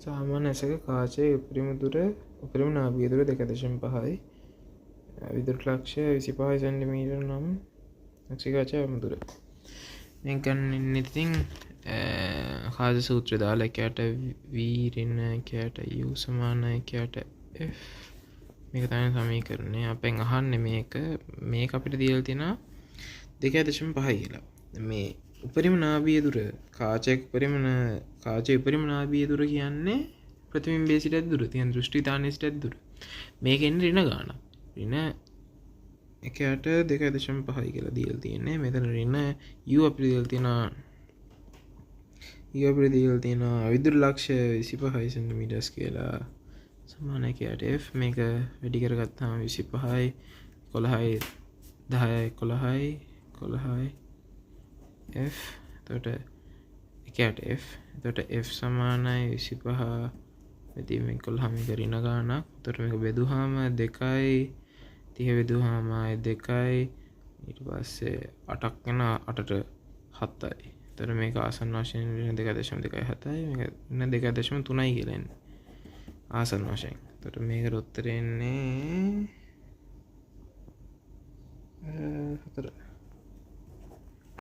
සාමාන්‍ය ඇසක කාචයේ උපරිම නාභිය දුර 2.5යි. විදුලක්ෂය 25 සෙන්ටිමීටර් නම් අක්ෂිකාචය දුර. මේක ගන්න ඉතින් කාද සූත්‍රය දාලා එකයට v එකයට u සමානයි එකයට f මේක තමයි සමීකරණය. අපෙන් අහන්නේ මේක අපිට දීලා තියෙනවා 2.5 කියලා. මේ උපරිම නාභිය දුර කාචයේ උපරිම නාභිය දුර කියන්නේ ප්‍රතිබිම්බයේ සිට දුර තියෙන දෘෂ්ටි ස්ථානයේ සිට දුර. මේකෙන් ඍණ ගානක්. ඍණ එකයට 2.5 කියලා දීලා තියෙන්නේ. මෙතන ඍණ u අපිට දීලා තියෙනවා විදුලක්ෂය 25 සෙන්ටිමීටර්ස් කියලා. සමාන එකයට f මේක වැඩි කරගත්තාම 25යි 11යි 10යි 11යි f එතකොට එකයට f එතකොට f සමානයි 25 මෙතන මේ 11 මේක ඍණ ගානක්. එතකොට මේක බෙදුවාම 2යි 30 බෙදුවාම 2යි ඊට පස්සේ 8ක් වෙන 8ට 7යි. එතකොට මේක ආසන්න වශයෙන් 2.27යි මේක 2.3යි කියලා එන්නේ ආසන්න වශයෙන්. එතකොට මේකට උත්තරේ එන්නේ 4.